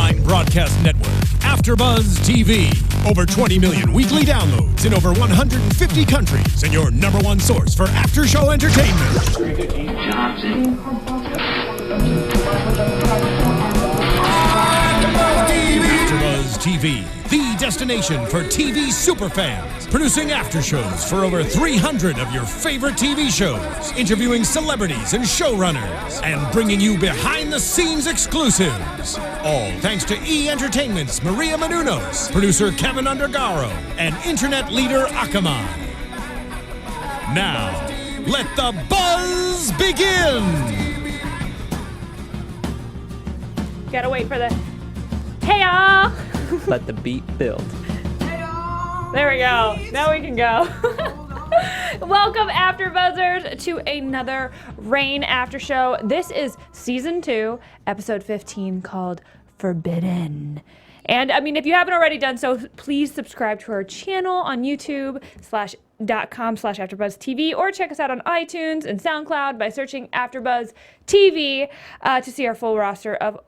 online broadcast network, AFTERBUZZ TV. Over 20 million weekly downloads in over 150 countries, and your #1 source for after-show entertainment. AFTERBUZZ TV, the destination for TV superfans, producing aftershows for over 300 of your favorite TV shows, interviewing celebrities and showrunners, and bringing you behind-the-scenes exclusives. All thanks to E! Entertainment's Maria Menounos, producer Kevin Undergaro, and internet leader Akamai. Now, let the buzz begin! Gotta wait for the... Hey y'all! Let the beat build. There we go. Now we can go. Welcome, AfterBuzzers, to another Reign After Show. This is Season 2, Episode 15, called Forbidden. And, I mean, if you haven't already done so, please subscribe to our channel on YouTube.com/AfterBuzz TV, or check us out on iTunes and SoundCloud by searching AfterBuzz TV to see our full roster of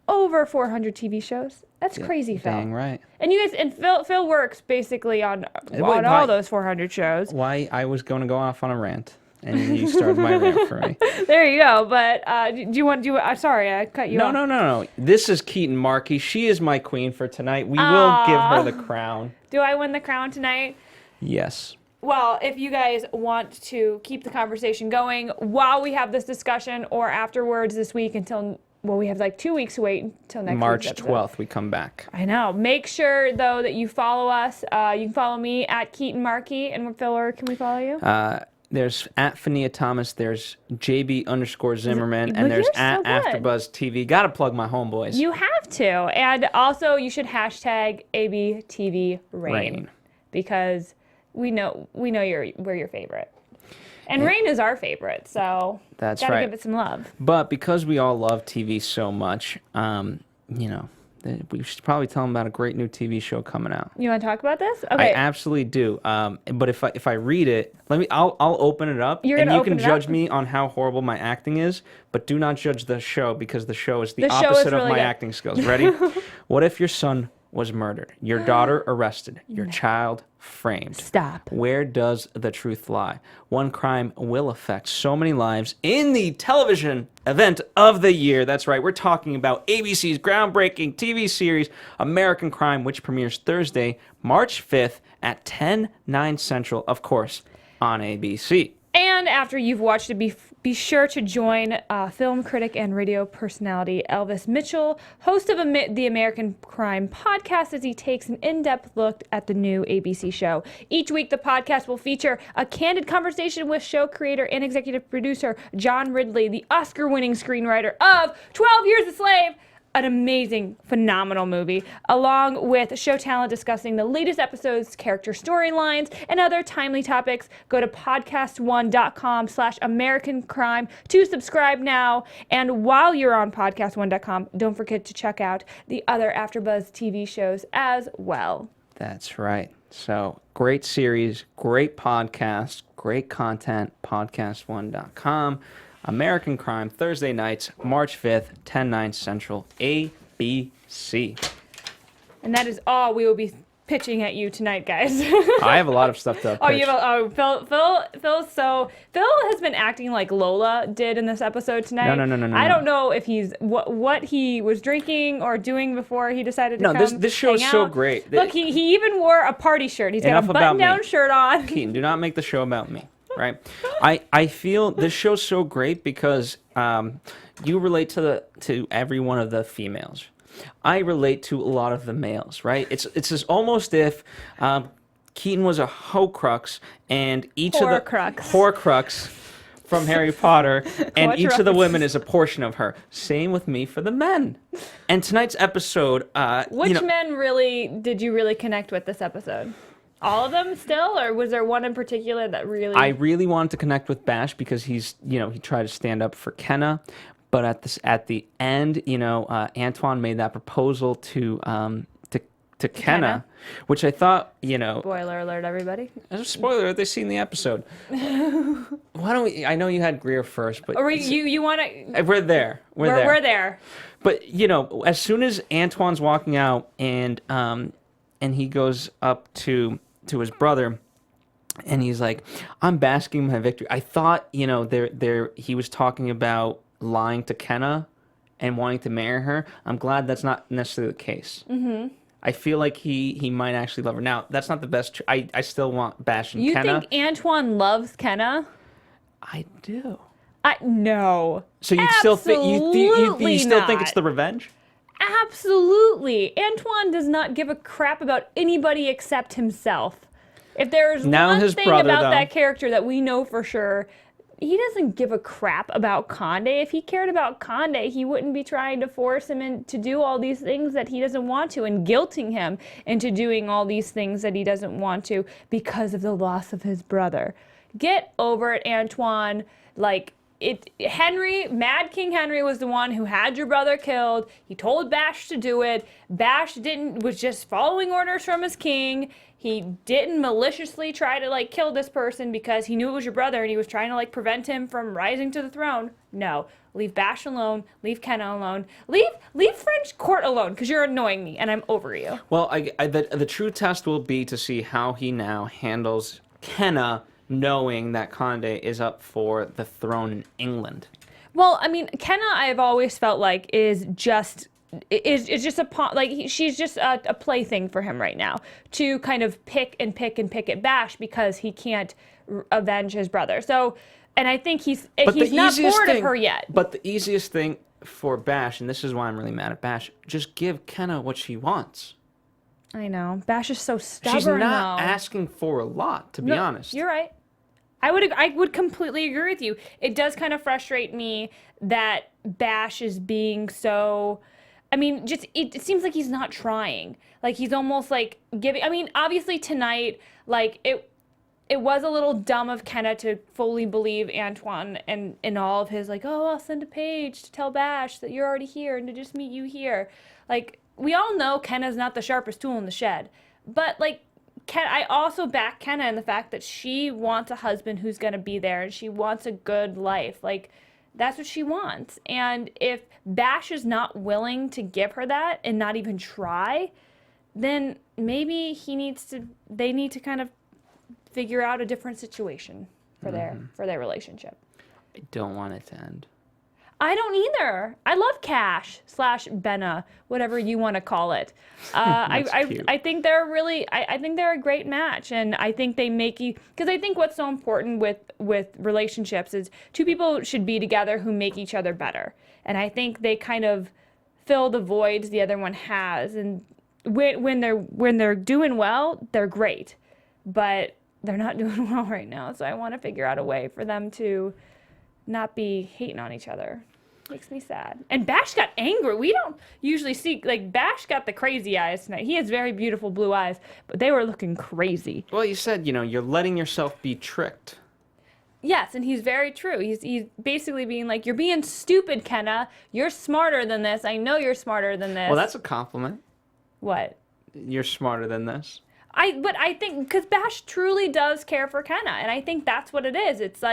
over 400 TV shows. That's crazy, Phil. Dang right. And you guys, and Phil works basically on all those 400 shows. Why I was going to go off on a rant, and you started my rant for me. There you go. But do you want to do? Sorry, I cut you off. No. This is Keetin Marchi. She is my queen for tonight. We will give her the crown. Do I win the crown tonight? Yes. Well, if you guys want to keep the conversation going while we have this discussion, or afterwards this week until. Well, we have like 2 weeks to wait until next March week's 12th, we come back. I know. Make sure, though, that you follow us. You can follow me at Keetin Marchi. And Phil, where can we follow you? There's at Fania Thomas, there's JB_Zimmerman, and there's at AfterBuzz TV. Gotta plug my homeboys. You have to. And also, you should hashtag ABTV Reign. Because we know we're your favorite. And Reign is our favorite, so that's gotta right. give it some love. But because we all love TV so much, we should probably tell them about a great new TV show coming out. You want to talk about this? Okay. I absolutely do. But if I read it, I'll open it up, and you can judge me on how horrible my acting is. But do not judge the show, because the show is the opposite of my acting skills. Ready? What if your son was murdered, your daughter arrested, your child framed? Stop. Where does the truth lie? One crime will affect so many lives in the television event of the year. That's right, we're talking about ABC's groundbreaking TV series, American Crime, which premieres Thursday, March 5th at 10/9 Central, of course, on ABC. And after you've watched it, be sure to join film critic and radio personality Elvis Mitchell, host of the American Crime podcast, as he takes an in-depth look at the new ABC show. Each week, the podcast will feature a candid conversation with show creator and executive producer John Ridley, the Oscar-winning screenwriter of 12 Years a Slave, an amazing, phenomenal movie, along with show talent discussing the latest episodes, character storylines, and other timely topics. Go to podcast1.com/American Crime to subscribe now. And while you're on podcast1.com, don't forget to check out the other AfterBuzz TV shows as well. That's right. So, great series, great podcast, great content, podcast1.com. American Crime, Thursday nights, March 5th, 10/9 Central, ABC. And that is all we will be pitching at you tonight, guys. I have a lot of stuff to pitch. Phil has been acting like Lola did in this episode tonight. No. I don't know if he's what he was drinking or doing before he decided to come. No, this show is so great. Look, he even wore a party shirt. He's got a button-down shirt on. Keetin, do not make the show about me. Right, I feel this show's so great because you relate to every one of the females. I relate to a lot of the males. Right, it's just almost if Keetin was a Horcrux, and each of the Horcrux from Harry Potter, and each of the women is a portion of her. Same with me for the men. And tonight's episode, which men did you really connect with this episode? All of them still, or was there one in particular that really? I really wanted to connect with Bash because he tried to stand up for Kenna, but at the end, Antoine made that proposal to to Kenna, which I thought, Spoiler alert, everybody. as a spoiler, they've seen the episode. Why don't we? I know you had Greer first, but Or you want to? we're there. We're there. But as soon as Antoine's walking out and he goes up to his brother, and he's like, "I'm basking my victory." I thought, he was talking about lying to Kenna and wanting to marry her. I'm glad that's not necessarily the case. Mm-hmm. I feel like he might actually love her. Now, that's not the best. I still want Bash and Kenna. You think Antoine loves Kenna? I do. No. So you still think you still think it's the revenge? Absolutely. Antoine does not give a crap about anybody except himself. If there's one thing about that character that we know for sure, he doesn't give a crap about Conde. If he cared about Conde, he wouldn't be trying to force him to do all these things that he doesn't want to and guilting him into doing all these things that he doesn't want to because of the loss of his brother. Get over it, Antoine. Mad King Henry was the one who had your brother killed. He told Bash to do it. Bash was just following orders from his king. He didn't maliciously try to kill this person because he knew it was your brother and he was trying to prevent him from rising to the throne. No, leave Bash alone. Leave Kenna alone. Leave French court alone because you're annoying me and I'm over you. Well, the true test will be to see how he now handles Kenna, knowing that Conde is up for the throne in England. Well, I mean, Kenna, I've always felt like is just she's just a plaything for him right now to kind of pick at Bash because he can't avenge his brother. So, and I think he's not bored of her yet. But the easiest thing for Bash, and this is why I'm really mad at Bash, just give Kenna what she wants. I know. Bash is so stubborn. She's not asking for a lot, to be honest. You're right. I would completely agree with you. It does kind of frustrate me that Bash is being so. I mean, just it seems like he's not trying. He's almost giving. I mean, obviously tonight, it was a little dumb of Kenna to fully believe Antoine and all of his I'll send a page to tell Bash that you're already here and to just meet you here. We all know Kenna's not the sharpest tool in the shed, but I also back Kenna in the fact that she wants a husband who's gonna be there and she wants a good life. That's what she wants. And if Bash is not willing to give her that and not even try, then maybe they need to kind of figure out a different situation for their relationship. I don't want it to end. I don't either. I love Cash / Benna, whatever you want to call it. I think they're I think they're a great match, and I think they make you, because I think what's so important with relationships is two people should be together who make each other better, and I think they kind of fill the voids the other one has, and when they're doing well, they're great, but they're not doing well right now, so I want to figure out a way for them to not be hating on each other. Makes me sad. And Bash got angry. We don't usually see, Bash got the crazy eyes tonight. He has very beautiful blue eyes, but they were looking crazy. Well, you said, you're letting yourself be tricked. Yes, and he's very true. He's basically being you're being stupid, Kenna. You're smarter than this. I know you're smarter than this. Well, that's a compliment. What? You're smarter than this. But I think, because Bash truly does care for Kenna, and I think that's what it is. It's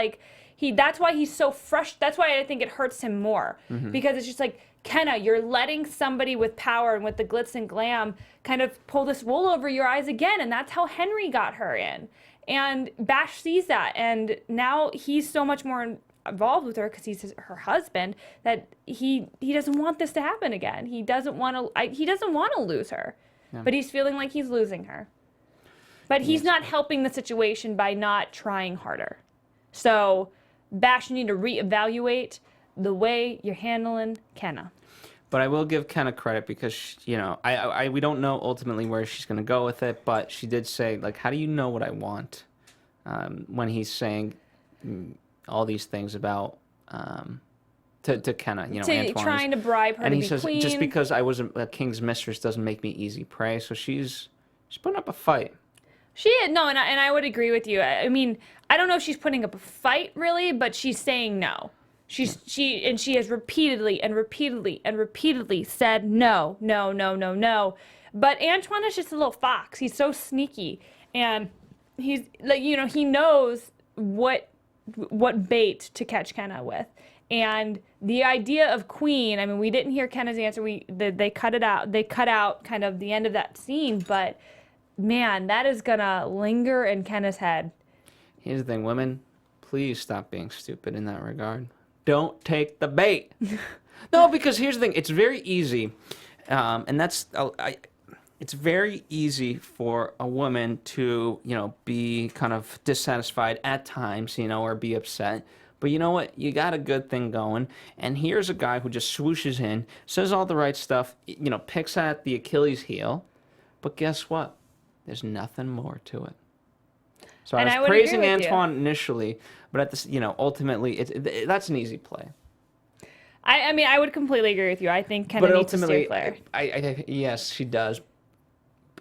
that's why he's so fresh. That's why I think it hurts him more. Mm-hmm. Because it's just Kenna, you're letting somebody with power and with the glitz and glam kind of pull this wool over your eyes again. And that's how Henry got her in. And Bash sees that. And now he's so much more involved with her because he's her husband that he doesn't want this to happen again. He doesn't want to lose her. Yeah. But he's feeling like he's losing her. But he's not helping the situation by not trying harder. So Bash, you need to reevaluate the way you're handling Kenna. But I will give Kenna credit because, we don't know ultimately where she's going to go with it, but she did say, how do you know what I want? When he's saying all these things about, to Kenna, Antoine. Trying to bribe her to be queen. And he says, just because I was a king's mistress doesn't make me easy prey. So she's putting up a fight. And I would agree with you. I mean, I don't know if she's putting up a fight really, but she's saying no. She has repeatedly said no. But Antoine is just a little fox. He's so sneaky, and he's like, you know, he knows what bait to catch Kenna with. And the idea of Queen, I mean, we didn't hear Kenna's answer. They cut it out. They cut out kind of the end of that scene, but man, that is gonna linger in Kenna's head. Here's the thing, women, please stop being stupid in that regard. Don't take the bait. No, because here's the thing. It's very easy, and that's it's very easy for a woman to, you know, be kind of dissatisfied at times, you know, or be upset. But you know what? You got a good thing going. And here's a guy who just swooshes in, says all the right stuff, you know, picks at the Achilles heel. But guess what? There's nothing more to it. So I was praising Antoine initially, but at this, you know, ultimately, that's an easy play. I mean, I would completely agree with you. I think Kenna needs to steer clear. Yes, she does.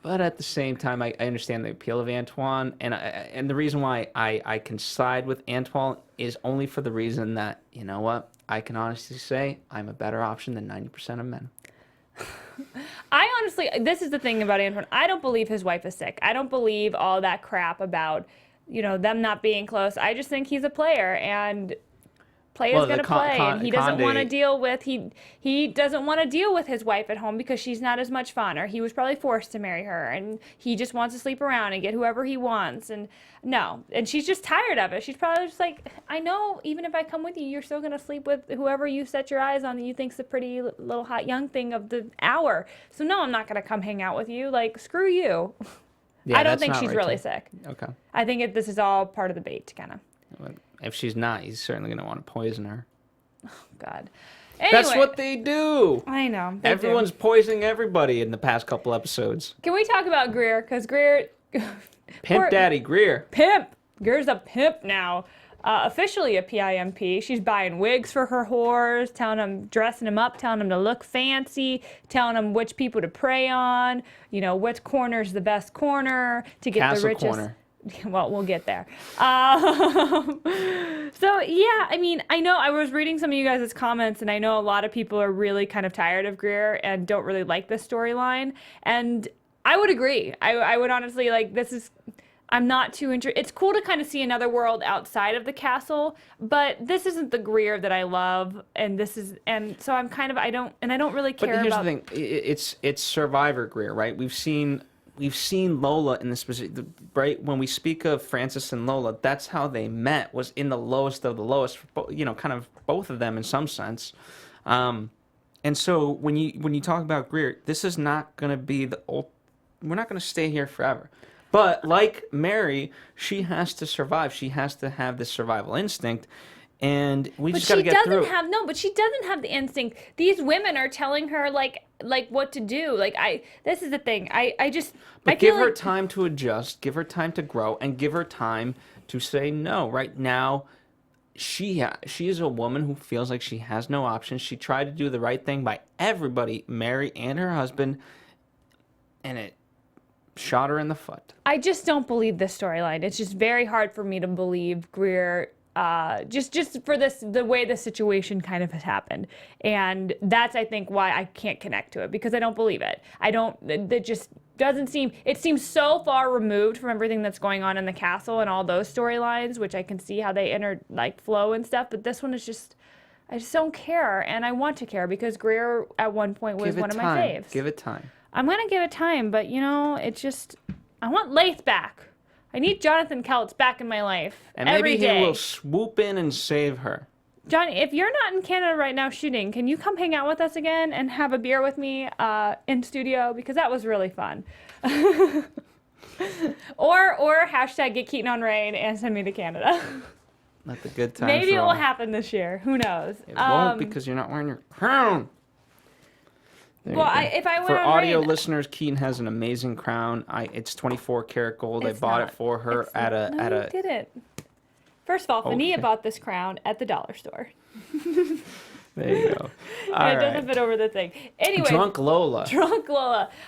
But at the same time, I understand the appeal of Antoine, and the reason why I can side with Antoine is only for the reason that, you know what, I can honestly say I'm a better option than 90% of men. I honestly, this is the thing about Antoine. I don't believe his wife is sick. I don't believe all that crap about, you know, them not being close. I just think he's a player, and Player's gonna play, and he doesn't want to deal with he doesn't want to deal with his wife at home because she's not as much fun, or he was probably forced to marry her, and he just wants to sleep around and get whoever he wants, and she's just tired of it. She's probably just like, I know, even if I come with you, you're still gonna sleep with whoever you set your eyes on that you think's the pretty little hot young thing of the hour. So no, I'm not gonna come hang out with you. Like, screw you. Yeah, I don't think she's really sick. Okay. I think this is all part of the bait, kind of. If she's not, he's certainly going to want to poison her. Oh, God. Anyway, that's what they do. I know. Everyone's poisoning everybody in the past couple episodes. Can we talk about Greer? Because Greer... Pimp Daddy Greer. Pimp. Greer's a pimp now. Officially a PIMP. She's buying wigs for her whores, dressing them up, telling them to look fancy, telling them which people to prey on, you know, which corner's the best corner to get Castle the richest... Corner. Well, we'll get there. So, yeah, I mean, I know I was reading some of you guys' comments, and I know a lot of people are really kind of tired of Greer and don't really like this storyline. And I would agree. I would honestly, like, I'm not too interested. It's cool to kind of see another world outside of the castle, but this isn't the Greer that I love, and so I'm kind of, I don't really care about... But here's the thing, it's Survivor Greer, right? We've seen Lola in this specific, right? When we speak of Francis and Lola, that's how they met, was in the lowest of the lowest, you know, kind of both of them in some sense. And so when you talk about Greer, this is not going to be we're not going to stay here forever. But like Mary, she has to survive. She has to have this survival instinct. And we just got to get through. But she doesn't have the instinct. These women are telling her like what to do. This is the thing. But give her time to adjust, give her time to grow, and give her time to say no. Right now, she is a woman who feels like she has no options. She tried to do the right thing by everybody, Mary and her husband, and it shot her in the foot. I just don't believe this storyline. It's just very hard for me to believe Greer. Just for the way the situation kind of has happened. And that's, I think, why I can't connect to it, because I don't believe it. It just doesn't seem, it seems so far removed from everything that's going on in the castle and all those storylines, which I can see how they flow and stuff. But this one is just, I just don't care. And I want to care because Greer at one point was one of my faves. Give it time. I'm going to give it time, but you know, it's just, I want Laith back. I need Jonathan Keltz back in my life every day. And maybe he will swoop in and save her. Johnny, if you're not in Canada right now shooting, can you come hang out with us again and have a beer with me in studio? Because that was really fun. or hashtag get Keetin on Reign and send me to Canada. Let the good times Maybe roll. It will happen this year. Who knows? It won't, because you're not wearing your crown. Well, if I went for on audio Reign, listeners, Keetin has an amazing crown. It's 24 karat gold. I bought it for her at a. You didn't. First of all, Fania bought this crown at the dollar store. There you go. It doesn't fit over the thing. Anyway, Drunk Lola.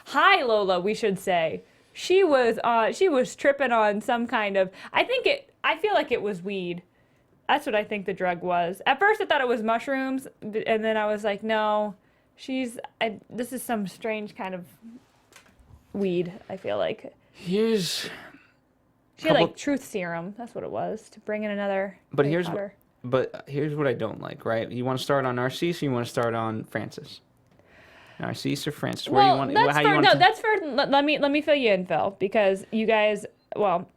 Hi Lola, we should say. She was tripping on some kind of. I feel like it was weed. That's what I think the drug was. At first, I thought it was mushrooms, and then I was like, no. This is some strange kind of weed, I feel like. Here's She had like truth serum. That's what it was, to bring in another. But here's what I don't like, right? You want to start on Narcisse or you want to start on Francis? Narcisse or Francis? Where Well, you want, that's how for, you want no, to... that's for, let me fill you in, Phil, because you guys, well,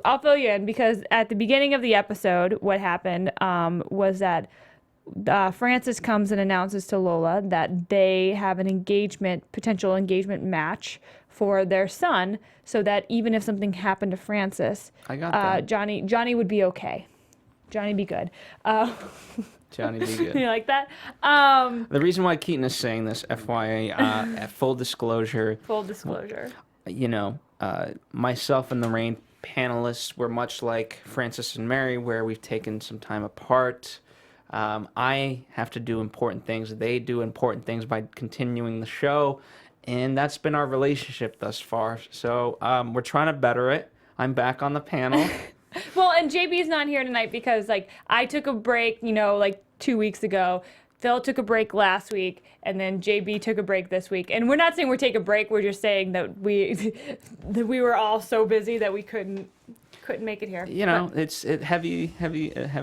I'll fill you in because at the beginning of the episode, what happened was that Francis comes and announces to Lola that they have an potential engagement match for their son, so that even if something happened to Francis, I got that. Johnny would be okay. Johnny be good. Johnny be good. You like that? The reason why Keetin is saying this, FYI, full disclosure. Full disclosure. You know, myself and the Reign panelists were much like Francis and Mary, where we've taken some time apart. I have to do important things. They do important things by continuing the show. And that's been our relationship thus far. So we're trying to better it. I'm back on the panel. Well, and JB's not here tonight because, like, I took a break, you know, like 2 weeks ago. Phil took a break last week, and then JB took a break this week. And we're not saying we're taking a break. We're just saying that we were all so busy that we couldn't make it here. You know, but heavy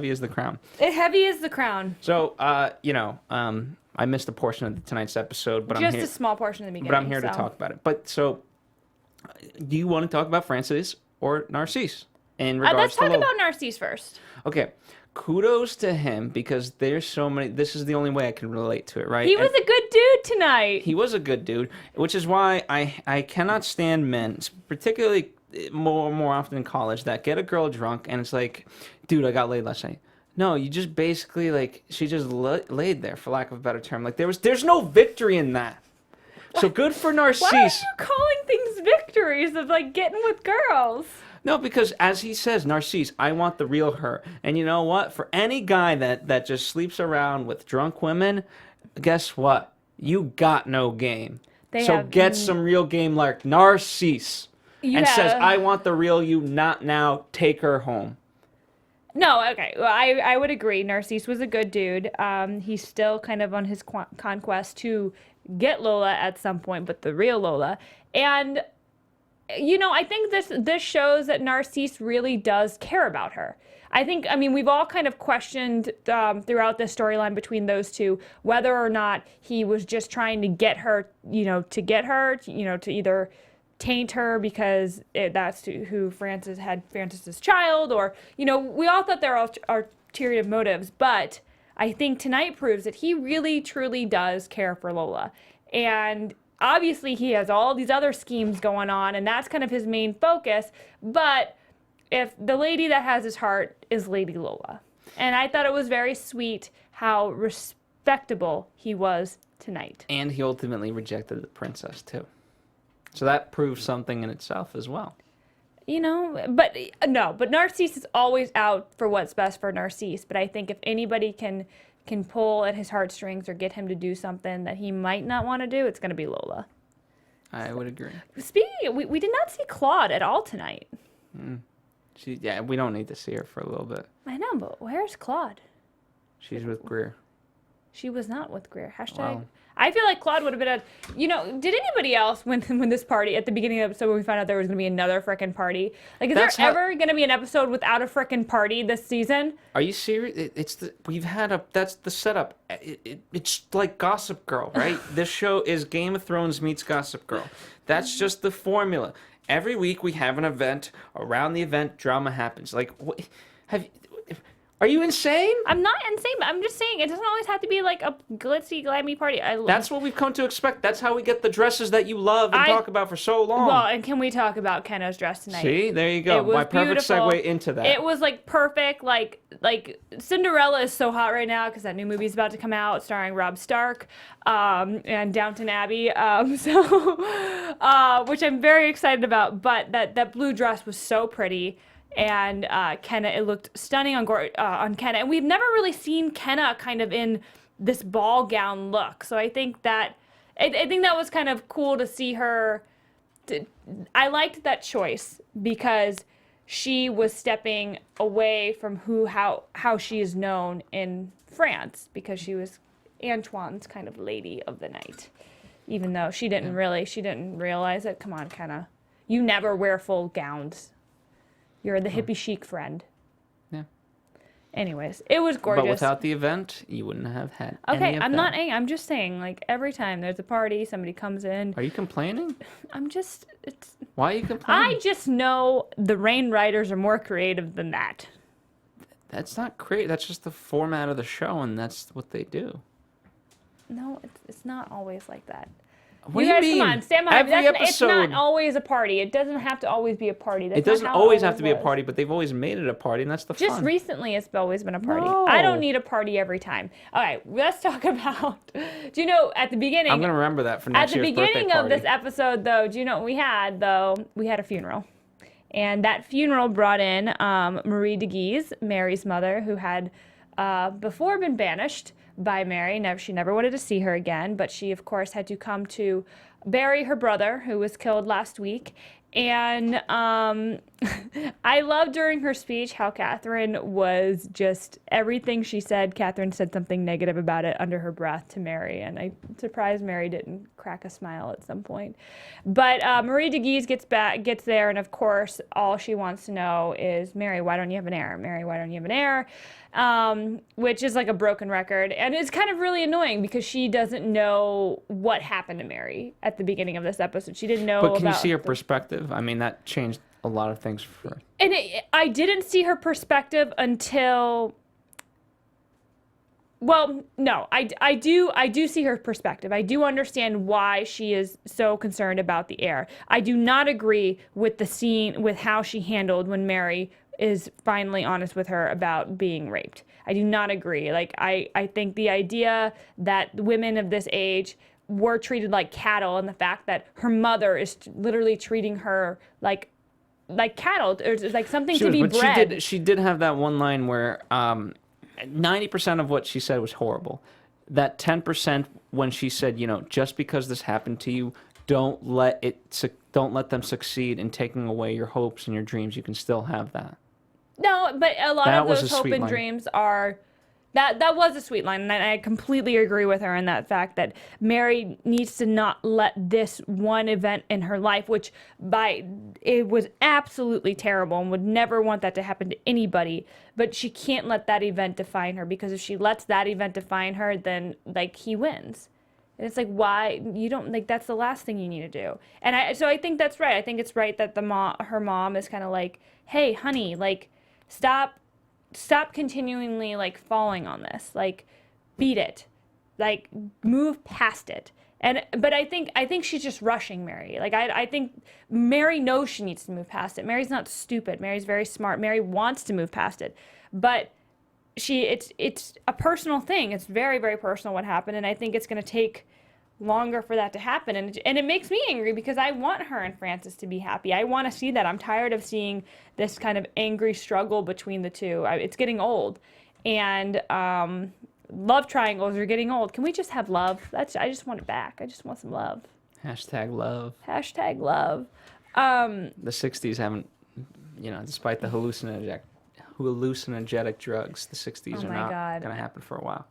as the crown. Heavy as the crown. So, you know, I missed a portion of tonight's episode, but just I'm here. A small portion of the beginning. But I'm here to talk about it. But so, do you want to talk about Francis or Narcisse? In regards let's to talk about Narcisse first. Okay. Kudos to him because there's so many. This is the only way I can relate to it, right? He was a good dude tonight. He was a good dude, which is why I cannot stand men, particularly more often in college, that get a girl drunk and it's like, dude, I got laid last night. No, you just basically, like, she just laid there, for lack of a better term. Like, there's no victory in that. What? So good for Narcisse. Why are you calling things victories of, like, getting with girls? No, because as he says, Narcisse, I want the real her. And you know what? For any guy that just sleeps around with drunk women, guess what? You got no game. So get some real game like Narcisse. Says, I want the real you, not now. Take her home. No, okay. Well, I would agree. Narcisse was a good dude. He's still kind of on his conquest to get Lola at some point, but the real Lola. And, you know, I think this shows that Narcisse really does care about her. I mean, we've all kind of questioned throughout this storyline between those two whether or not he was just trying to get her, to either taint her because that's who Francis's child, or, you know, we all thought there are ulterior motives, but I think tonight proves that he really, truly does care for Lola. And obviously he has all these other schemes going on, and that's kind of his main focus, but if the lady that has his heart is Lady Lola. And I thought it was very sweet how respectable he was tonight. And he ultimately rejected the princess, too. So that proves something in itself as well. You know, but Narcisse is always out for what's best for Narcisse. But I think if anybody can pull at his heartstrings or get him to do something that he might not want to do, it's going to be Lola. I would agree. Speaking, we did not see Claude at all tonight. We don't need to see her for a little bit. I know, but where's Claude? She's with Greer. She was not with Greer. # Wow. I feel like Claude would have been did anybody else when this party, at the beginning of the episode when we found out there was going to be another frickin' party? Like, is there ever going to be an episode without a frickin' party this season? Are you serious? That's the setup. It's like Gossip Girl, right? This show is Game of Thrones meets Gossip Girl. That's just the formula. Every week we have an event. Around the event, drama happens. Like, are you insane? I'm not insane, but I'm just saying it doesn't always have to be like a glitzy, glammy party. That's what we've come to expect. That's how we get the dresses that you love and talk about for so long. Well, and can we talk about Kenna's dress tonight? See, there you go. My perfect segue into that. It was like perfect. Like Cinderella is so hot right now because that new movie's about to come out starring Rob Stark and Downton Abbey. Which I'm very excited about. But that blue dress was so pretty. And Kenna, it looked stunning on Kenna. And we've never really seen Kenna kind of in this ball gown look. So I think that was kind of cool to see her. I liked that choice because she was stepping away from how she is known in France, because she was Antoine's kind of lady of the night. even though she didn't realize it. Come on, Kenna. You never wear full gowns. You're the hippie chic friend. Yeah. Anyways, it was gorgeous. But without the event, you wouldn't have had okay, any of I'm that. not angry. I'm just saying, like, every time there's a party, somebody comes in. Are you complaining? Why are you complaining? I just know the Reign writers are more creative than that. That's not creative. That's just the format of the show, and that's what they do. No, it's not always like that. What you do you guys, mean? come on, stand by me. Every It's not always a party. It doesn't have to always be a party. That's it doesn't not how always have to be a was. party, but they've always made it a party, and that's the Just fun. recently, it's always been a party. No. I don't need a party every time. All right, let's talk about. Do you know at the beginning? I'm gonna remember that for next year's birthday party. At the beginning of this episode, though, do you know what we had? Though we had a funeral, and that funeral brought in Marie de Guise, Mary's mother, who had before been banished by Mary. She never wanted to see her again, but she, of course, had to come to bury her brother, who was killed last week. And I loved during her speech how Catherine was just, everything she said, Catherine said something negative about it under her breath to Mary. And I'm surprised Mary didn't crack a smile at some point. But Marie de Guise gets there, and of course, all she wants to know is, Mary, why don't you have an heir? Mary, why don't you have an heir? Which is like a broken record. And it's kind of really annoying because she doesn't know what happened to Mary at the beginning of this episode. She didn't know. But can you see her perspective? I mean, that changed a lot of things for her. And I didn't see her perspective until. Well, no, I do see her perspective. I do understand why she is so concerned about the heir. I do not agree with the scene, with how she handled when Mary is finally honest with her about being raped. I do not agree. Like, I think the idea that women of this age were treated like cattle, and the fact that her mother is literally treating her like cattle, or it's like something to be bred. She did have that one line where 90% of what she said was horrible. That 10% when she said, just because this happened to you, don't let them succeed in taking away your hopes and your dreams. You can still have that. No, but a lot That of was those a hope sweet and line. dreams are. That was a sweet line, and I completely agree with her in that fact that Mary needs to not let this one event in her life, which it was absolutely terrible and would never want that to happen to anybody, but she can't let that event define her, because if she lets that event define her, then he wins. And it's like, why you don't that's the last thing you need to do. And so I think that's right. I think it's right that her mom is kind of like, hey, honey, stop continually falling on this. Beat it. Move past it. But I think she's just rushing Mary. I think Mary knows she needs to move past it. Mary's not stupid. Mary's very smart. Mary wants to move past it. But it's a personal thing. It's very, very personal what happened, and I think it's going to take longer for that to happen, and it makes me angry because I want her and Francis to be happy. I want to see that. I'm tired of seeing this kind of angry struggle between the two. It's getting old, and love triangles are getting old. Can we just have love? I just want it back. I just want some love. Hashtag love. Hashtag love. The 60s haven't, despite the hallucinogenic drugs, the 60s are not going to happen for a while.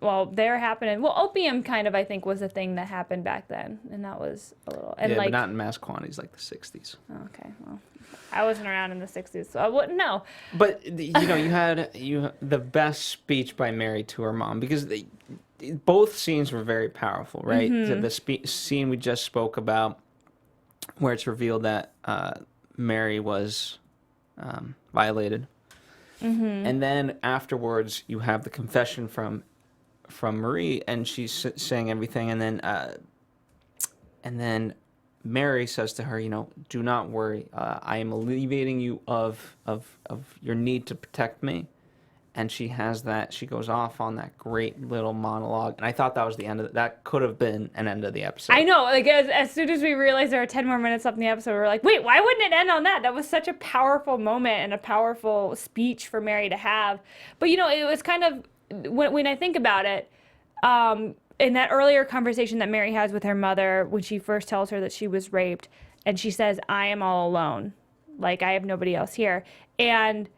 Well, they're happening. Well, opium kind of, I think, was a thing that happened back then, and that was a little. And but not in mass quantities like the 60s. Okay, well, I wasn't around in the 60s, so I wouldn't know. But you had the best speech by Mary to her mom, because both scenes were very powerful, right? Mm-hmm. The scene we just spoke about, where it's revealed that Mary was violated. Mm-hmm. And then afterwards, you have the confession from Marie, and she's saying everything, and then Mary says to her, do not worry, I am alleviating you of your need to protect me. And she has that. She goes off on that great little monologue, and I thought that was the end of it. That could have been an end of the episode. I know. As soon as we realized there are 10 more minutes left in the episode, we were like, wait, why wouldn't it end on that? That was such a powerful moment and a powerful speech for Mary to have. But it was kind of, when I think about it, in that earlier conversation that Mary has with her mother when she first tells her that she was raped, and she says, I am all alone. I have nobody else here. And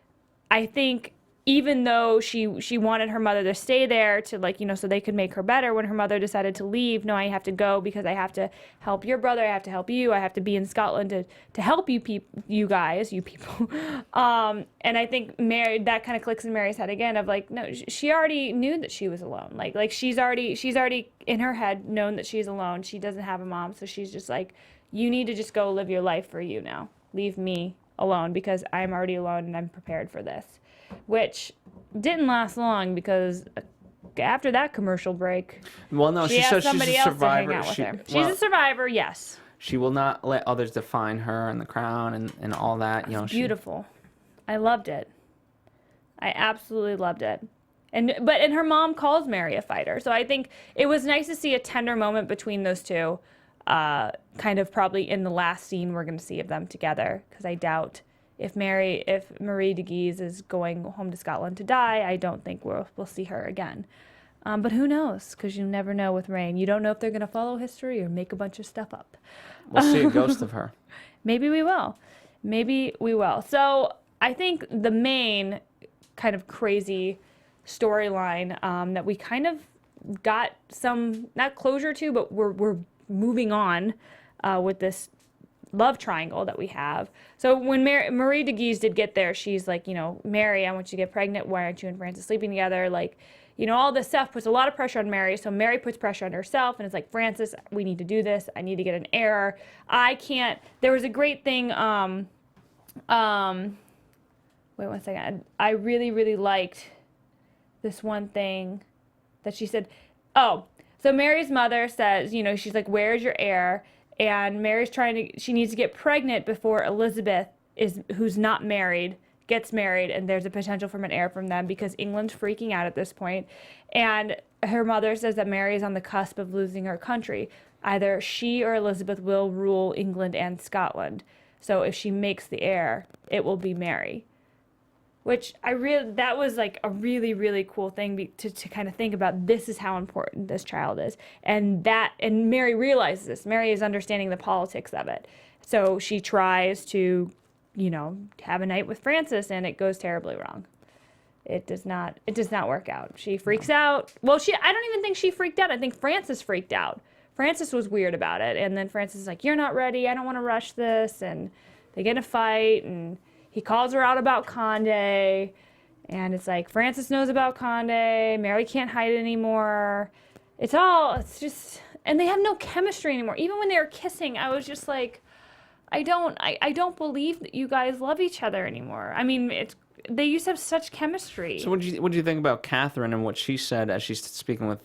I think even though she wanted her mother to stay there to, like, so they could make her better, when her mother decided to leave, no, I have to go because I have to help your brother, I have to help you, I have to be in Scotland to help you people. And I think Mary, that kind of clicks in Mary's head again of like, no, she already knew that she was alone. Like she's already in her head known that she's alone. She doesn't have a mom, so she's just like, you need to just go live your life for you now. Leave me alone because I'm already alone and I'm prepared for this. Which didn't last long because after that commercial break, well, no, she says somebody she's a else survivor. to hang out with her. She's a survivor, yes. She will not let others define her and the crown and all that. Beautiful. I loved it. I absolutely loved it. And her mom calls Mary a fighter. So I think it was nice to see a tender moment between those two. Kind of probably in the last scene we're going to see of them together, because I doubt if Marie de Guise is going home to Scotland to die, I don't think we'll see her again. But who knows? Because you never know with Reign. You don't know if they're going to follow history or make a bunch of stuff up. We'll see a ghost of her. Maybe we will. Maybe we will. So I think the main kind of crazy storyline that we kind of got some, not closure to, but we're moving on with this love triangle that we have. So when Marie de Guise did get there, she's like, Mary, I want you to get pregnant. Why aren't you and Francis sleeping together? Like, all this stuff puts a lot of pressure on Mary. So Mary puts pressure on herself and it's like, Francis, we need to do this. I need to get an heir. I can't. There was a great thing. Wait 1 second. I really, really liked this one thing that she said. Oh, so Mary's mother says, she's like, where's your heir? And Mary's she needs to get pregnant before Elizabeth, who's not married, gets married, and there's a potential for an heir from them because England's freaking out at this point. And her mother says that Mary is on the cusp of losing her country. Either she or Elizabeth will rule England and Scotland. So if she makes the heir, it will be Mary. Which that was like a really, really cool thing to kind of think about. This is how important this child is. And Mary realizes this. Mary is understanding the politics of it. So she tries to, have a night with Francis and it goes terribly wrong. It does not work out. She freaks out. Well, I don't even think she freaked out. I think Francis freaked out. Francis was weird about it. And then Francis is like, you're not ready. I don't want to rush this. And they get in a fight and he calls her out about Conde, and it's like, Francis knows about Conde, Mary can't hide it anymore. It's just, and they have no chemistry anymore. Even when they were kissing, I was just like, I don't believe that you guys love each other anymore. I mean, they used to have such chemistry. So what did you think about Catherine and what she said as she's speaking with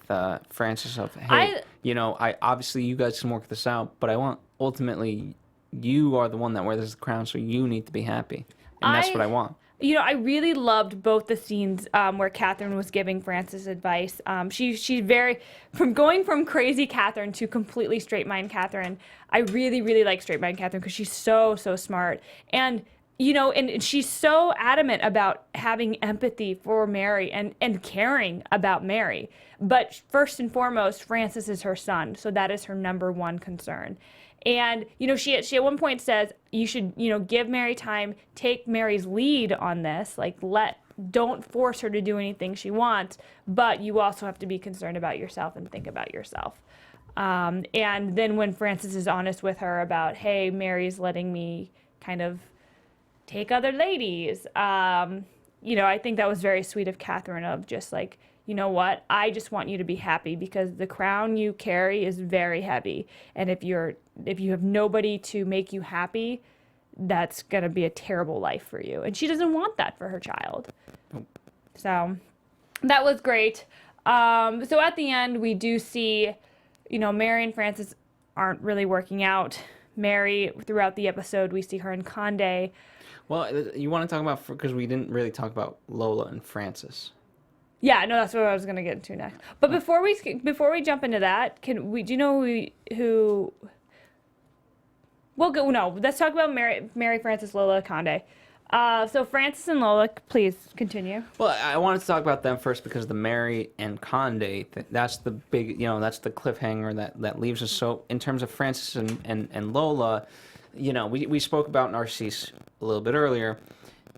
Francis of, hey, I obviously you guys can work this out, but I want, ultimately, you are the one that wears the crown, so you need to be happy. And that's what I want. I really loved both the scenes where Catherine was giving Francis advice. She's very, going from crazy Catherine to completely straight mind Catherine. I really, really like straight mind Catherine because she's so, so smart. And, and she's so adamant about having empathy for Mary and caring about Mary. But first and foremost, Francis is her son. So that is her number one concern. And, she at one point says, you should, give Mary time, take Mary's lead on this, like don't force her to do anything she wants, but you also have to be concerned about yourself and think about yourself. And then when Francis is honest with her about, hey, Mary's letting me kind of take other ladies, I think that was very sweet of Catherine of just like, you know what, I just want you to be happy because the crown you carry is very heavy. And if you have nobody to make you happy, that's going to be a terrible life for you. And she doesn't want that for her child. So that was great. So at the end, we do see, Mary and Francis aren't really working out. Mary, throughout the episode, we see her in Conde. Well, you want to talk about, because we didn't really talk about Lola and Francis. Yeah, no, that's what I was going to get into next. But before we jump into that, do you know who we'll go, no, let's talk about Mary Frances, Lola, Conde. So Francis and Lola, please continue. Well, I wanted to talk about them first because the Mary and Conde, that's the big, that's the cliffhanger that leaves us. So in terms of Francis and Lola, we spoke about Narcisse a little bit earlier.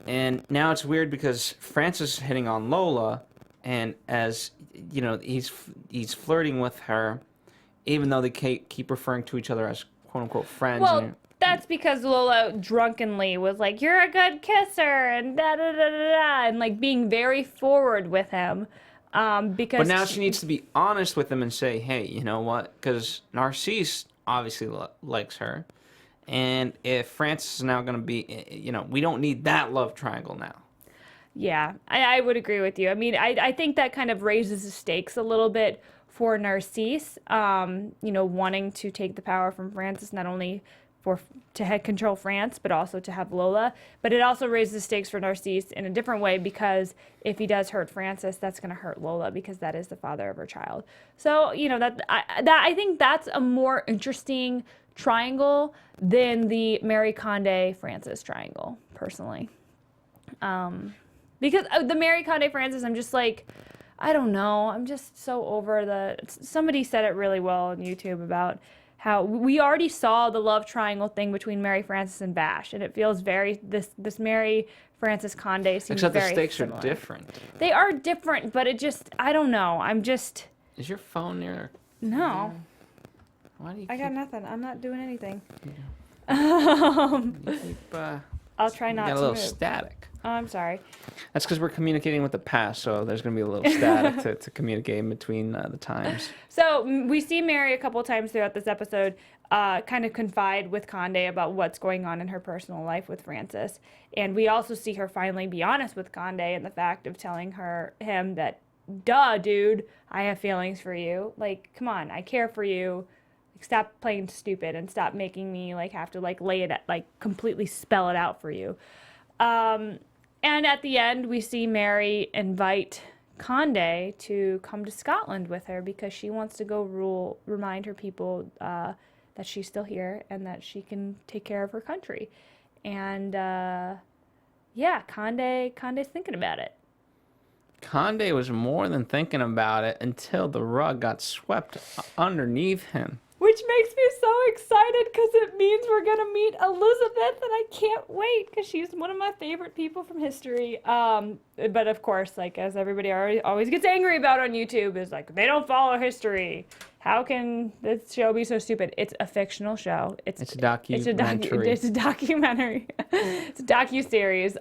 And now it's weird because Francis is hitting on Lola, and as you know, he's flirting with her, even though they keep referring to each other as quote unquote friends. Well, that's because Lola drunkenly was like, "You're a good kisser," and da da da da da, and like being very forward with him. Because but now she needs to be honest with him and say, "Hey, you know what? Because Narcisse obviously likes her, and if Francis is now going to be, you know, we don't need that love triangle now." Yeah, I would agree with you. I mean, I think that kind of raises the stakes a little bit for Narcisse, you know, wanting to take the power from Francis, not only to control France, but also to have Lola. But it also raises the stakes for Narcisse in a different way, because if he does hurt Francis, that's going to hurt Lola, because that is the father of her child. So, you know, I think that's a more interesting triangle than the Mary Condé Francis triangle, personally. Because the Mary Condé Francis, I'm just like, I don't know. I'm just so over somebody said it really well on YouTube about how we already saw the love triangle thing between Mary Frances and Bash, and it feels very, this Mary Frances Condé seems Except very the stakes similar. are different. They are different, but it just, I don't know. Is your phone near? No. Why do you I got nothing. I'm not doing anything. you keep, I'll try not got to a little move. static. Oh, I'm sorry. That's because we're communicating with the past, so there's going to be a little static to communicate in between the times. So we see Mary a couple times throughout this episode kind of confide with Condé about what's going on in her personal life with Francis. And we also see her finally be honest with Condé in the fact of telling him that, duh, dude, I have feelings for you. Like, come on, I care for you. Like, stop playing stupid and stop making me like have to like lay it, like completely spell it out for you. And at the end, we see Mary invite Condé to come to Scotland with her because she wants to go remind her people that she's still here and that she can take care of her country. And yeah, Condé's thinking about it. Condé was more than thinking about it until the rug got swept underneath him. Which makes me so excited because it means we're going to meet Elizabeth, and I can't wait because she's one of my favorite people from history. But of course, like as everybody always gets angry about on YouTube, is like, they don't follow history. How can this show be so stupid? It's a fictional show. It's a documentary. It's a documentary. It's a docuseries.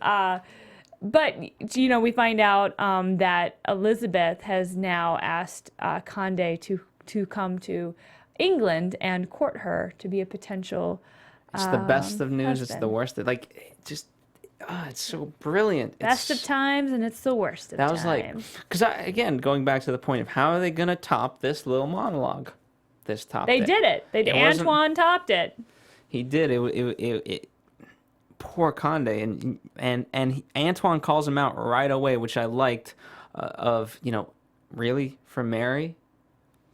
But, you know, we find out that Elizabeth has now asked Condé to come to England and court her to be a potential It's the best of news. husband. It's the worst. Like, just, it's so brilliant. Best of times, and it's the worst of times. That was like, because again, going back to the point of how are they going to top this little monologue? They did it. Antoine topped it. He did. It poor Condé, and Antoine calls him out right away, which I liked. Of, you know, really, for Mary,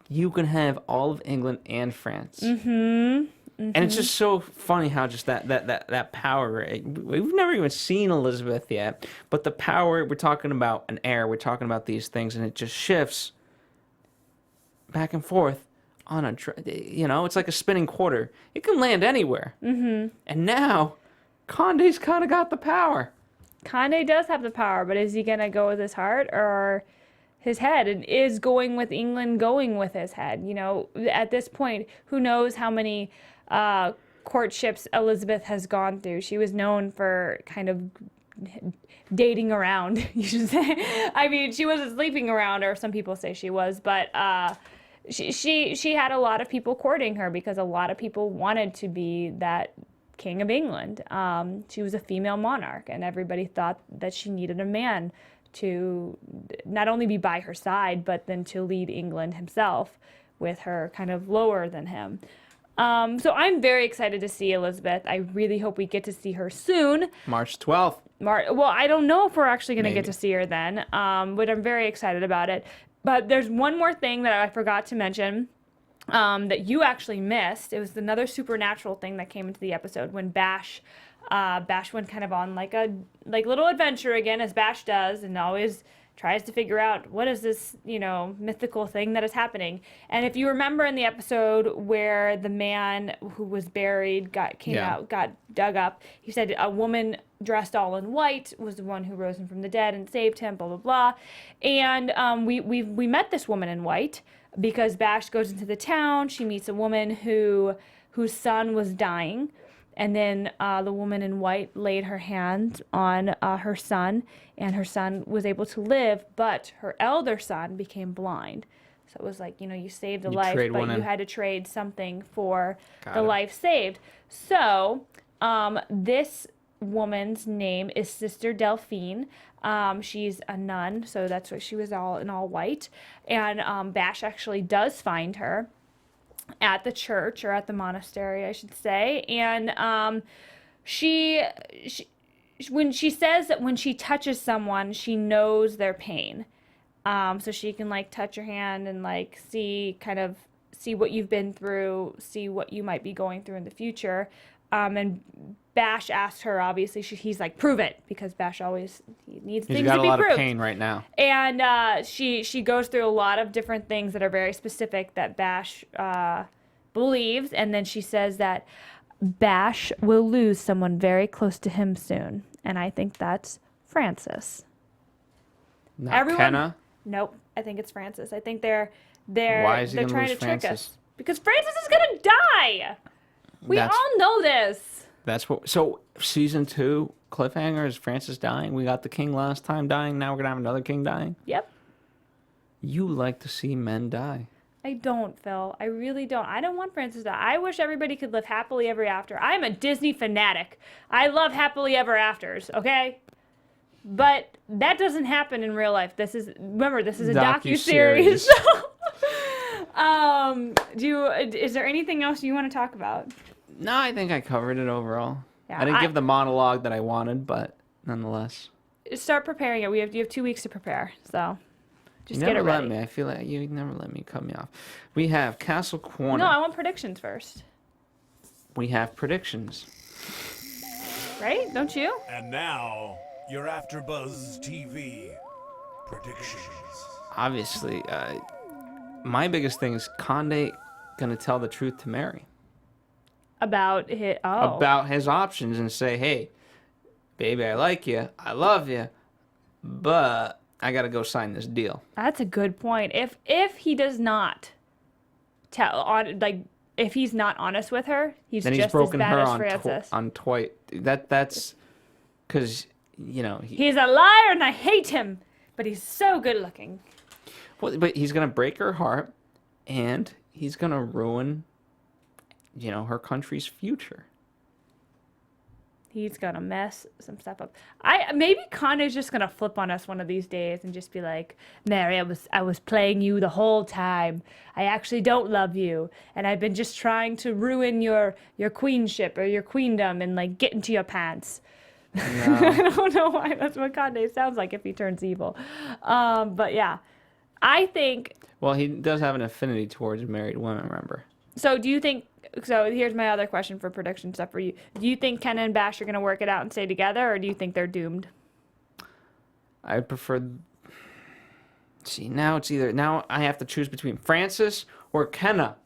you can have all of England and France. Mm-hmm. And it's just so funny how just that power. We've never even seen Elizabeth yet, but the power, we're talking about an heir, we're talking about these things, and it just shifts back and forth on you know, it's like a spinning quarter. It can land anywhere. Mm-hmm. And now, Condé's kind of got the power. Condé does have the power, but is he going to go with his heart or his head? And is going with England going with his head? You know, at this point, who knows how many courtships Elizabeth has gone through. She was known for kind of dating around, you should say. I mean, she wasn't sleeping around, or some people say she was, but she had a lot of people courting her because a lot of people wanted to be that King of England. She was a female monarch, and everybody thought that she needed a man to not only be by her side, but then to lead England himself with her kind of lower than him. So I'm very excited to see Elizabeth. I really hope we get to see her soon. March 12th. Well, I don't know if we're actually going to get to see her then, but I'm very excited about it. But there's one more thing that I forgot to mention that you actually missed. It was another supernatural thing that came into the episode when Bash went kind of on like little adventure again, as Bash does, and always tries to figure out what is this, mythical thing that is happening. And if you remember in the episode where the man who was buried got dug up, he said a woman dressed all in white was the one who rose him from the dead and saved him, blah, blah, blah. And we met this woman in white because Bash goes into the town. She meets a woman whose son was dying. And then the woman in white laid her hands on her son, and her son was able to live, but her elder son became blind. So it was like, you saved a life, but you had to trade something for the life saved. So this woman's name is Sister Delphine. She's a nun, so that's why she was all in all white. And Bash actually does find her at the church, or at the monastery, I should say. And she when she says that when she touches someone, she knows their pain. So she can like touch your hand and like see what you've been through, see what you might be going through in the future. And Bash asked her, obviously, he's like, prove it, because Bash always needs things to be proved. He's got a lot of pain right now. And she goes through a lot of different things that are very specific that Bash believes. And then she says that Bash will lose someone very close to him soon. And I think that's Francis. Not Kenna? Nope. I think it's Francis. I think they're Why is he they're gonna trying lose to trick Francis? us. Because Francis is going to die. We all know this. That's what. So season 2 cliffhanger is Francis dying. We got the king last time dying. Now we're gonna have another king dying. Yep. You like to see men die. I don't, Phil. I really don't. I don't want Francis to die. I wish everybody could live happily ever after. I'm a Disney fanatic. I love happily ever afters. Okay. But that doesn't happen in real life. This is a docuseries. Is there anything else you want to talk about? No, I think I covered it overall. Yeah, I didn't give the monologue that I wanted, but nonetheless. Start preparing it. You have 2 weeks to prepare, so just You get it never ready. let me. I feel like you never let me cut me off. We have Castle Corner. No, I want predictions first. We have predictions. Right? Don't you? And now, your AFTERBUZZ TV predictions. Obviously, my biggest thing is Conde gonna tell the truth to Mary. About his options and say, hey, baby, I like you, I love you, but I gotta go sign this deal. That's a good point. If he does not if he's not honest with her, he's then just he's broken as bad her as on Francis. on Twite. That's because he's a liar and I hate him, but he's so good looking. Well, but he's gonna break her heart, and he's gonna ruin her country's future. He's gonna mess some stuff up. Maybe Conde's just gonna flip on us one of these days and just be like, Mary, I was playing you the whole time. I actually don't love you, and I've been just trying to ruin your queenship or your queendom and like get into your pants. No. I don't know why that's what Conde sounds like if he turns evil. But yeah, I think. Well, he does have an affinity towards married women, remember? So do you think? So here's my other question for prediction stuff for you. Do you think Kenna and Bash are going to work it out and stay together, or do you think they're doomed? I prefer. See, now I have to choose between Francis or Kenna.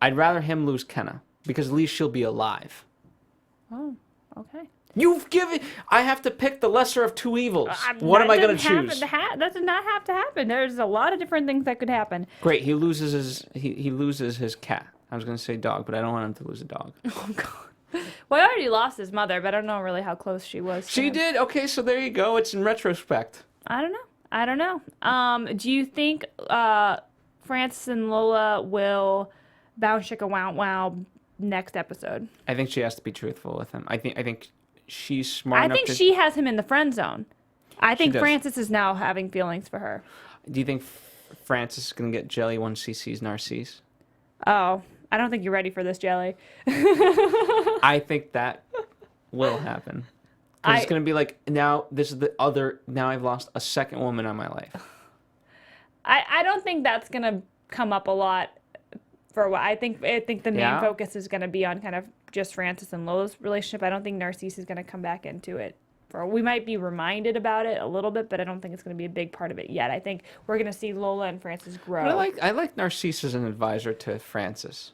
I'd rather him lose Kenna because at least she'll be alive. Oh, okay. I have to pick the lesser of two evils. What am I going to choose? That does not have to happen. There's a lot of different things that could happen. Great. He loses his cat. I was going to say dog, but I don't want him to lose a dog. Oh, God. Well, I already lost his mother, but I don't know really how close she was. She did? Okay, so there you go. It's in retrospect. I don't know. Do you think Francis and Lola will bounce chicka wow wow next episode? I think she has to be truthful with him. I think she's smart enough. I think she has him in the friend zone. I think does. Francis is now having feelings for her. Do you think Francis is going to get jelly once he sees Narcisse? Oh, I don't think you're ready for this, Jelly. I think that will happen. It's going to be like, now I've lost a second woman in my life. I don't think that's going to come up a lot for a while. I think the main focus is going to be on kind of just Francis and Lola's relationship. I don't think Narcisse is going to come back into it we might be reminded about it a little bit, but I don't think it's going to be a big part of it yet. I think we're going to see Lola and Francis grow. But I like Narcisse as an advisor to Francis.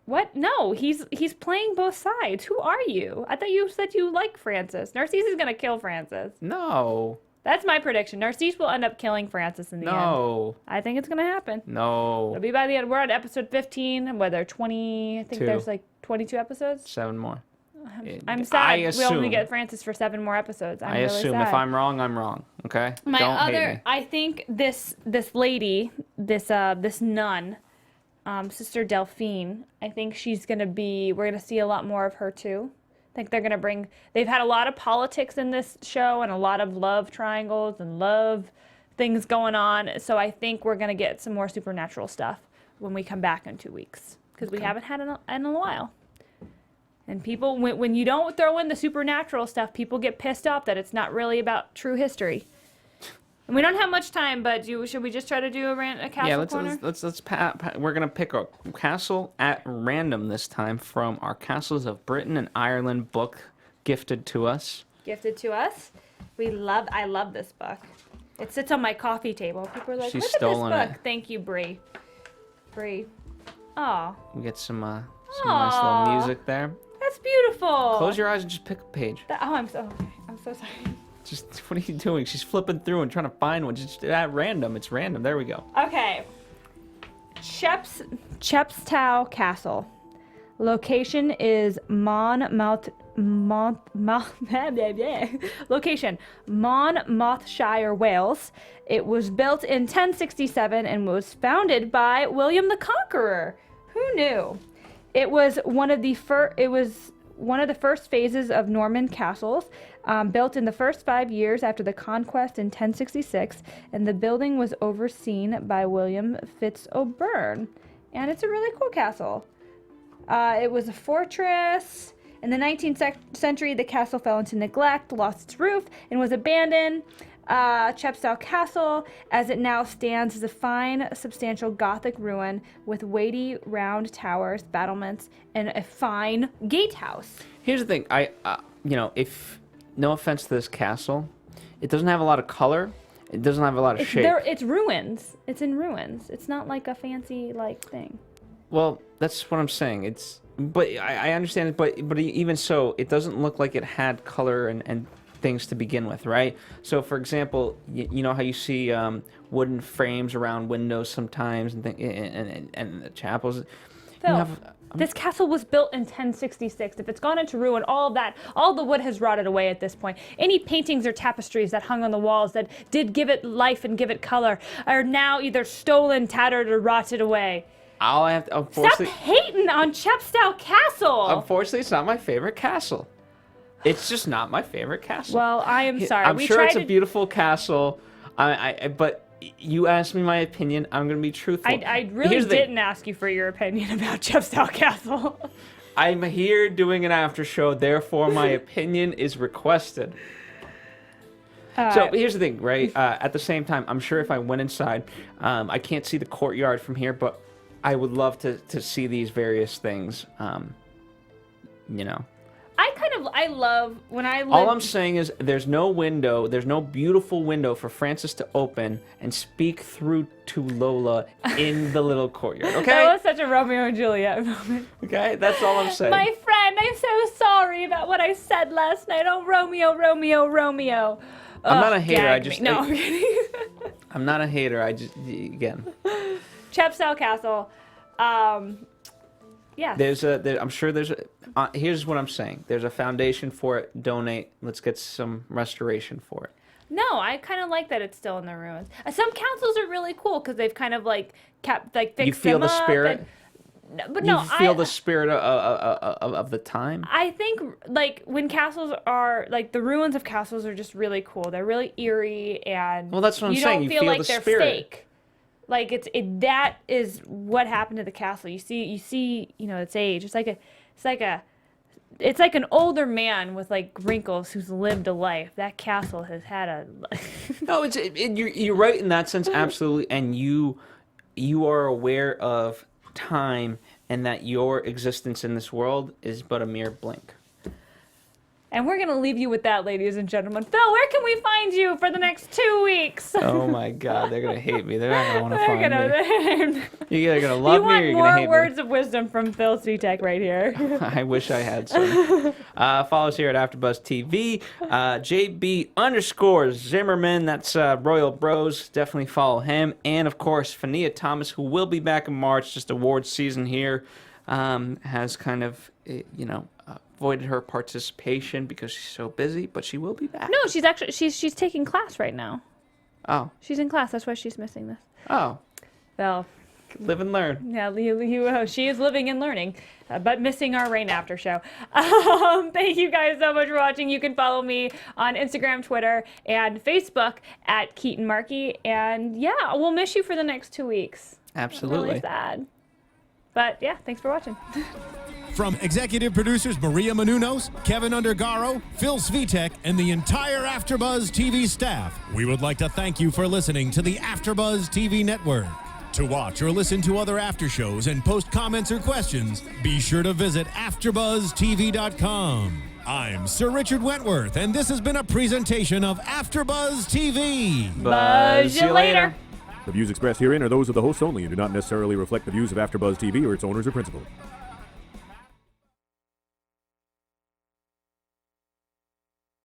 What? No, he's playing both sides. Who are you? I thought you said you like Francis. Narcisse is going to kill Francis. No. That's my prediction. Narcisse will end up killing Francis in the end. No. I think it's going to happen. No. It'll be by the end. We're on episode 15. Whether 20, I think there's like 22 episodes. 7 more. I'm sad we only get Francis for 7 more episodes. I assume sad. If I'm wrong, I'm wrong. Okay? Don't hate me. I think this lady, this nun, Sister Delphine, I think she's going to be, we're going to see a lot more of her too. I think they're going to they've had a lot of politics in this show and a lot of love triangles and love things going on. So I think we're going to get some more supernatural stuff when we come back in 2 weeks. Because we haven't had it in a while. And people, when you don't throw in the supernatural stuff, people get pissed off that it's not really about true history. And we don't have much time, but should we just try to do a castle corner? Let's we're gonna pick a castle at random this time from our Castles of Britain and Ireland book gifted to us. Gifted to us. I love this book. It sits on my coffee table. People are like, She's look at this stolen book. it. Thank you, Bree. Bree. Oh. We get some nice little music there. That's beautiful. Close your eyes and just pick a page. I'm so sorry. Just, what are you doing? She's flipping through and trying to find one. Just at random. It's random. There we go. Okay. Chepstow Castle. Location is Location, Monmouthshire, Wales. It was built in 1067 and was founded by William the Conqueror. Who knew? It was one of the first phases of Norman castles, built in the first 5 years after the conquest in 1066, and the building was overseen by William Fitz-O'Byrne. And it's a really cool castle. It was a fortress. In the 19th century, the castle fell into neglect, lost its roof, and was abandoned. Chepstow Castle, as it now stands, is a fine, substantial Gothic ruin with weighty round towers, battlements, and a fine gatehouse. Here's the thing. If no offense to this castle, it doesn't have a lot of color. It doesn't have a lot of shape. It's ruins. It's in ruins. It's not like a fancy thing. Well, that's what I'm saying. But I understand it. But even so, it doesn't look like it had color and things to begin with, right? So, for example, you know how you see wooden frames around windows sometimes and the chapels. Phil, this castle was built in 1066. If it's gone into ruin, all the wood has rotted away at this point. Any paintings or tapestries that hung on the walls that did give it life and give it color are now either stolen, tattered, or rotted away. Unfortunately, stop hating on Chepstow Castle. Unfortunately, it's not my favorite castle. It's just not my favorite castle. Well, I am sorry. I'm sure it's a beautiful castle. But you asked me my opinion. I'm going to be truthful. I really didn't ask you for your opinion about Chepstow Castle. I'm here doing an after show, therefore my opinion is requested. So here's the thing, right? At the same time, I'm sure if I went inside, I can't see the courtyard from here, but I would love to see these various things. I love when I live... All I'm saying is there's no beautiful window for Francis to open and speak through to Lola in the little courtyard, okay? That was such a Romeo and Juliet moment. Okay, that's all I'm saying. My friend, I'm so sorry about what I said last night. Oh, Romeo, Romeo, Romeo. I'm not a hater. I'm not a hater. Again. Chepstow Castle. Yeah. I'm sure there's here's what I'm saying. There's a foundation for it. Donate. Let's get some restoration for it. No, I kind of like that it's still in the ruins. Some councils are really cool because they've kind of fixed them up. You feel the spirit? But no, you feel the spirit of the time? I think when castles are the ruins of castles are just really cool. They're really eerie and that's what I'm saying. You don't feel like they're fake. That is what happened to the castle. You see, its age. It's like an older man with wrinkles who's lived a life. That castle has had a. No, you're right in that sense, absolutely. And you are aware of time and that your existence in this world is but a mere blink. And we're going to leave you with that, ladies and gentlemen. Phil, where can we find you for the next 2 weeks? Oh my God, they're gonna hate me. They're not gonna want to find me. You're You're either gonna love me or you're gonna hate me. You want more words of wisdom from Phil Svitek right here. I wish I had some. Follow us here at AfterBuzz TV. JB_Zimmerman. That's Royal Bros. Definitely follow him. And of course, Fania Thomas, who will be back in March. Just awards season here has kind of avoided her participation because she's so busy, but she will be back. No, she's actually she's taking class right now. Oh. She's in class. That's why she's missing this. Oh. Well, live and learn. Yeah, she is living and learning, but missing our Reign After show. Thank you guys so much for watching. You can follow me on Instagram, Twitter, and Facebook at Keetin Marchi. And yeah, we'll miss you for the next 2 weeks. Absolutely. Really sad. But yeah, thanks for watching. From executive producers Maria Menounos, Kevin Undergaro, Phil Svitek, and the entire AfterBuzz TV staff, we would like to thank you for listening to the AfterBuzz TV network. To watch or listen to other after shows and post comments or questions, be sure to visit AfterBuzzTV.com. I'm Sir Richard Wentworth, and this has been a presentation of AfterBuzz TV. Buzz you later. The views expressed herein are those of the hosts only and do not necessarily reflect the views of AfterBuzz TV or its owners or principals.